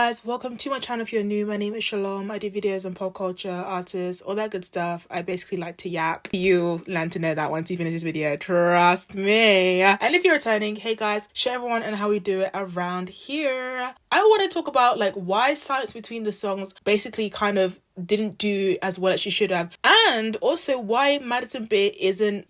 guys, welcome to my channel. If you're new, my name is Shalom. I do videos on pop culture, artists, all that good stuff. I basically like to yap. You'll learn to know that once you finish this video, trust me. And if you're returning, hey guys, share everyone and how we do it around here. I want to talk about like why silence between the songs basically kind of didn't do as well as she should have, and also why Madison Bear isn't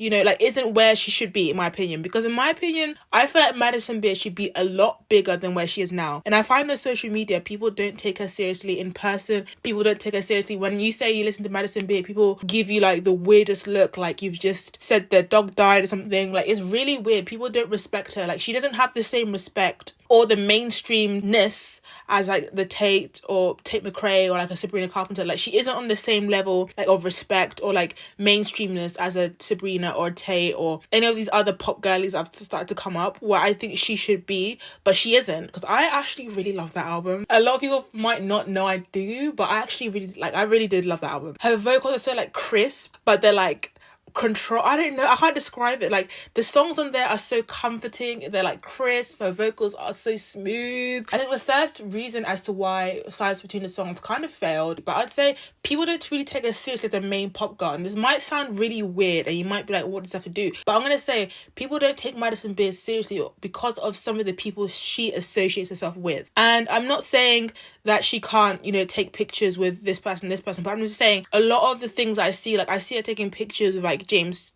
where she should be, in my opinion. Because in my opinion, I feel like Madison Bear should be a lot bigger than where she is now. And I find on social media, people don't take her seriously in person. People don't take her seriously. When you say you listen to Madison Bear, people give you like the weirdest look, like you've just said their dog died or something. Like, it's really weird. People don't respect her. Like, she doesn't have the same respect or the mainstreamness as like the Tate or Tate McRae or like a Sabrina Carpenter. Like, she isn't on the same level like of respect or like mainstreamness as a Sabrina or Tate or any of these other pop girlies that have started to come up, where I think she should be, but she isn't. Because I actually really love that album. A lot of people might not know I do, but I really did love that album. Her vocals are so like crisp, but they're like control. I don't know, I can't describe it. Like, the songs on there are so comforting, they're like crisp, her vocals are so smooth. I think the first reason as to why silence between the songs kind of failed, but I'd say people don't really take her seriously as a main pop girl. And this might sound really weird and you might be like, what does that have to do? But I'm gonna say people don't take Madison Bear seriously because of some of the people she associates herself with. And I'm not saying that she can't, take pictures with this person, but I'm just saying a lot of the things I see, like I see her taking pictures with like James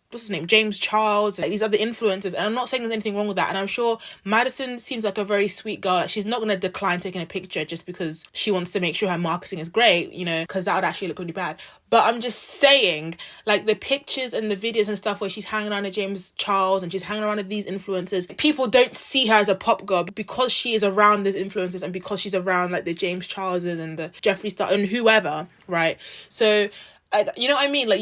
Charles, like these other influencers, and I'm not saying there's anything wrong with that. And I'm sure Madison seems like a very sweet girl. Like, she's not going to decline taking a picture just because she wants to make sure her marketing is great, because that would actually look really bad. But I'm just saying, like, the pictures and the videos and stuff where she's hanging around with James Charles and she's hanging around with these influencers, people don't see her as a pop girl because she is around these influencers and because she's around like the James Charleses and the Jeffree Star and whoever, right? So you know what I mean? Like,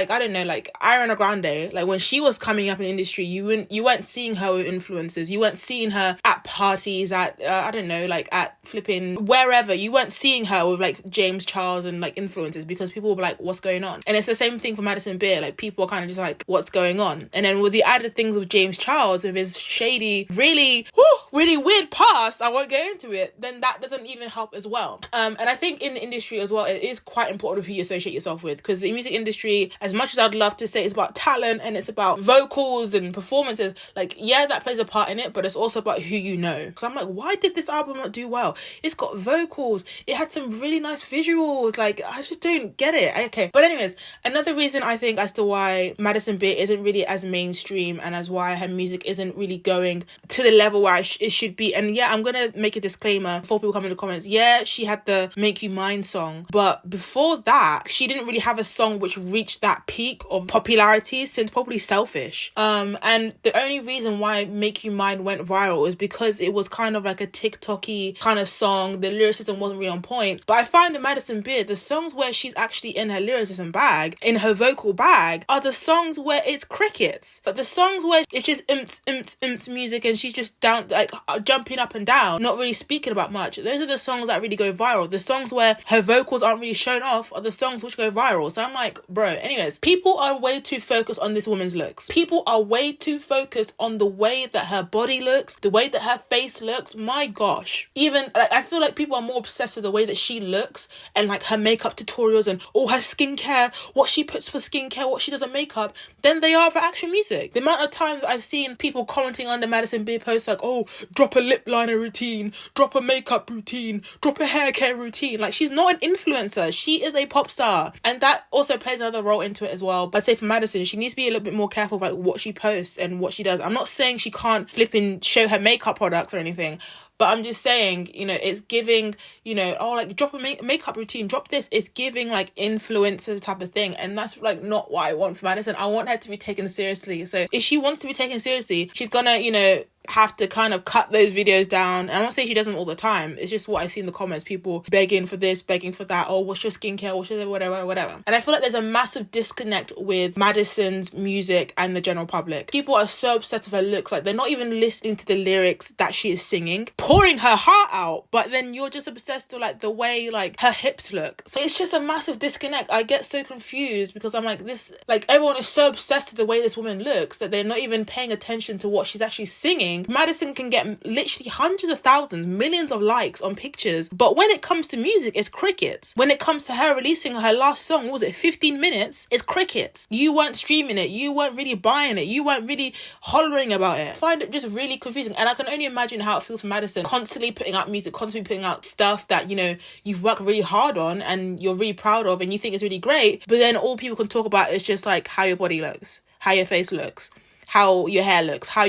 I don't know, like Ariana Grande, like when she was coming up in the industry, you weren't seeing her with influencers. You weren't seeing her at parties, at, I don't know, like at flipping wherever. You weren't seeing her with like James Charles and like influencers because people were like, what's going on? And it's the same thing for Madison Bear. Like, people are kind of just like, what's going on? And then with the added things with James Charles, with his shady, really weird past, I won't go into it, then that doesn't even help as well. And I think in the industry as well, it is quite important who you associate yourself with. Because the music industry, as much as I'd love to say it's about talent and it's about vocals and performances, like, yeah, that plays a part in it, but it's also about who you know. Because I'm like, why did this album not do well? It's got vocals, it had some really nice visuals, like, I just don't get it. Okay, but anyways, another reason I think as to why Madison Bear isn't really as mainstream and as why her music isn't really going to the level where it should be, and yeah, I'm gonna make a disclaimer before people come in the comments. Yeah, she had the Make You Mine song, but before that, she didn't really have a song which reached that peak of popularity since probably Selfish. And the only reason why Make You Mine went viral is because it was kind of like a TikTok-y kind of song. The lyricism wasn't really on point. But I find in Madison Bear, the songs where she's actually in her lyricism bag, in her vocal bag, are the songs where it's crickets. But the songs where it's just imps music and she's just down, like jumping up and down, not really speaking about much, those are the songs that really go viral. The songs where her vocals aren't really shown off are the songs which go viral. So I'm like, bro, anyways, people are way too focused on this woman's looks. People are way too focused on the way that her body looks, the way that her face looks. My gosh. Even, like, I feel like people are more obsessed with the way that she looks and like her makeup tutorials and all her skincare, what she puts for skincare, what she does on makeup, than they are for actual music. The amount of times that I've seen people commenting on the Madison Bear posts like, oh, drop a lip liner routine, drop a makeup routine, drop a hair care routine. Like, she's not an influencer. She is a pop star. And that also plays another role into it as well. But I'd say for Madison, she needs to be a little bit more careful about what she posts and what she does. I'm not saying she can't flipping show her makeup products or anything, but I'm just saying, it's giving, oh, like, drop a makeup routine, drop this. It's giving, like, influencers type of thing. And that's, like, not what I want for Madison. I want her to be taken seriously. So if she wants to be taken seriously, she's gonna, have to kind of cut those videos down. And I'm not saying she doesn't all the time. It's just what I see in the comments. People begging for this, begging for that. Oh, what's your skincare? What's your whatever. And I feel like there's a massive disconnect with Madison's music and the general public. People are so obsessed with her looks. Like, they're not even listening to the lyrics that she is singing. pouring her heart out, but then you're just obsessed with like the way like her hips look. So it's just a massive disconnect. I get so confused because I'm like, this, like, everyone is so obsessed with the way this woman looks that they're not even paying attention to what she's actually singing. Madison can get literally hundreds of thousands, millions of likes on pictures, but when it comes to music, it's crickets. When it comes to her releasing her last song, what was it, 15 minutes? It's crickets. You weren't streaming it, you weren't really buying it, you weren't really hollering about it. I find it just really confusing, and I can only imagine how it feels for Madison, constantly putting out music, constantly putting out stuff that, you know, you've worked really hard on and you're really proud of and you think is really great, but then all people can talk about is just like how your body looks, how your face looks, how your hair looks, how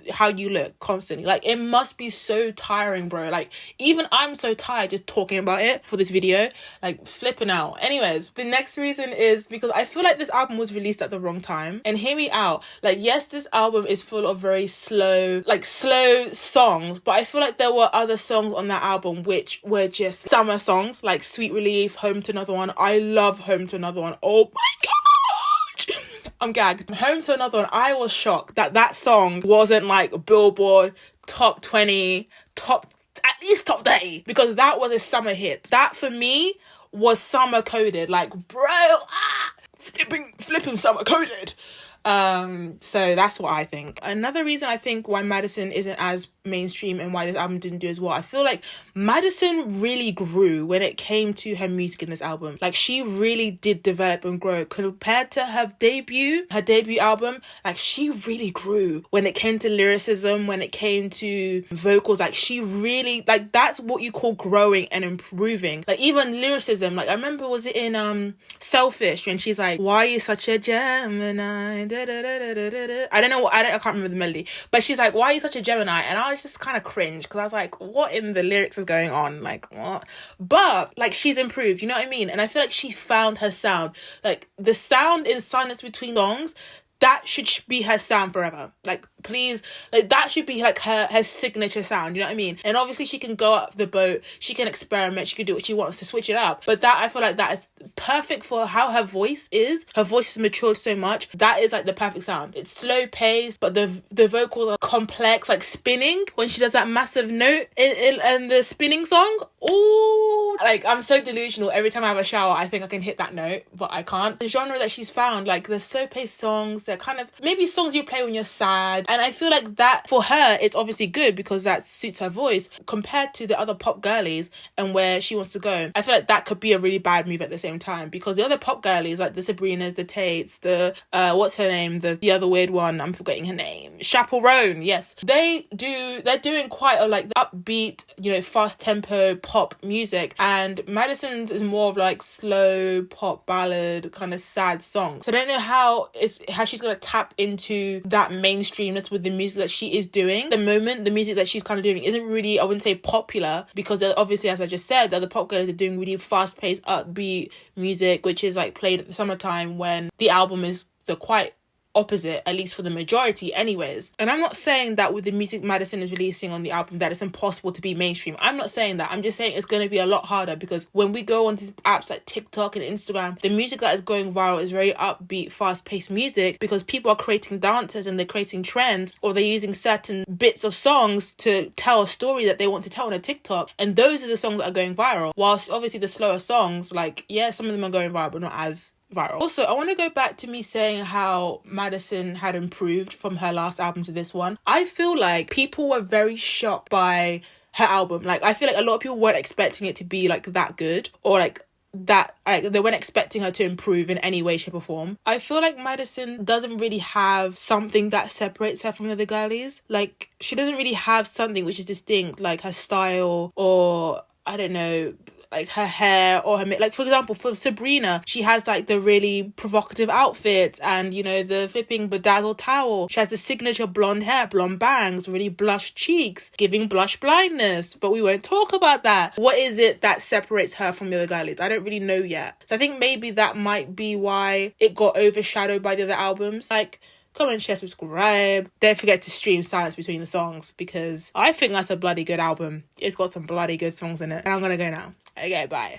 how you look constantly. Like, it must be so tiring, bro. Like, even I'm so tired just talking about it for this video, like flipping out. Anyways, the next reason is because I feel like this album was released at the wrong time. And hear me out, like, yes, this album is full of very slow songs, but I feel like there were other songs on that album which were just summer songs, like Sweet Relief, Home to Another One. I love Home to Another One. Oh my god, I'm gagged. Home to Another One, I was shocked that that song wasn't like Billboard top 20, at least top 30, because that was a summer hit. That for me was summer coded. Like, bro, flipping summer coded. So that's what I think. Another reason I think why Madison isn't as mainstream and why this album didn't do as well, I feel like Madison really grew when it came to her music in this album. Like, she really did develop and grow compared to her debut album. Like, she really grew when it came to lyricism, when it came to vocals. Like, she really, like, that's what you call growing and improving. Like, even lyricism, like, I remember, was it in Selfish, when she's like, why are you such a Gemini? I can't remember the melody, but she's like, why are you such a Gemini? And I was just kind of cringe because I was like, what in the lyrics is going on? Like, what? But like, she's improved, you know what I mean? And I feel like she found her sound. Like, the sound in Silence Between Songs, that should be her sound forever. Like, please, like, that should be like her signature sound, you know what I mean? And obviously she can go up the boat, she can experiment, she can do what she wants to switch it up, but that, I feel like that is perfect for how her voice is. Her voice has matured so much. That is like the perfect sound. It's slow paced, but the vocals are complex, like spinning when she does that massive note in the spinning song. Oh, like, I'm so delusional. Every time I have a shower, I think I can hit that note, but I can't. The genre that she's found, like the slow paced songs, they're kind of maybe songs you play when you're sad, and I feel like that for her, it's obviously good because that suits her voice compared to the other pop girlies and where she wants to go. I feel like that could be a really bad move at the same time, because the other pop girlies, like the Sabrinas, the Tates, the what's her name, the other weird one, I'm forgetting her name, Chaperone, yes, they're doing quite a like upbeat, you know, fast tempo pop music, and Madison's is more of like slow pop ballad kind of sad song. So I don't know how she's gonna tap into that mainstreamness with the music that she is doing. At the moment, the music that she's kind of doing isn't really, I wouldn't say popular, because obviously, as I just said, the other pop girls are doing really fast-paced, upbeat music, which is like played at the summertime when the album is the quite opposite, at least for the majority anyways. And I'm not saying that with the music Madison is releasing on the album that it's impossible to be mainstream. I'm not saying that. I'm just saying it's going to be a lot harder, because when we go onto apps like TikTok and Instagram, the music that is going viral is very upbeat, fast-paced music, because people are creating dances and they're creating trends, or they're using certain bits of songs to tell a story that they want to tell on a TikTok, and those are the songs that are going viral. Whilst obviously the slower songs, like, yeah, some of them are going viral but not as viral. Also, I want to go back to me saying how Madison had improved from her last album to this one. I feel like people were very shocked by her album. Like, I feel like a lot of people weren't expecting it to be like that good, or like that, like, they weren't expecting her to improve in any way, shape or form. I feel like Madison doesn't really have something that separates her from the other girlies. Like, she doesn't really have something which is distinct, like her style, or I don't know, like her hair or her like, for example, for Sabrina, she has like the really provocative outfits and, you know, the flipping bedazzled towel. She has the signature blonde hair, blonde bangs, really blush cheeks, giving blush blindness, but we won't talk about that. What is it that separates her from the other girlies? I don't really know yet. So I think maybe that might be why it got overshadowed by the other albums. Like, comment, share, subscribe. Don't forget to stream Silence Between the Songs, because I think that's a bloody good album. It's got some bloody good songs in it. And I'm gonna go now. Okay, bye.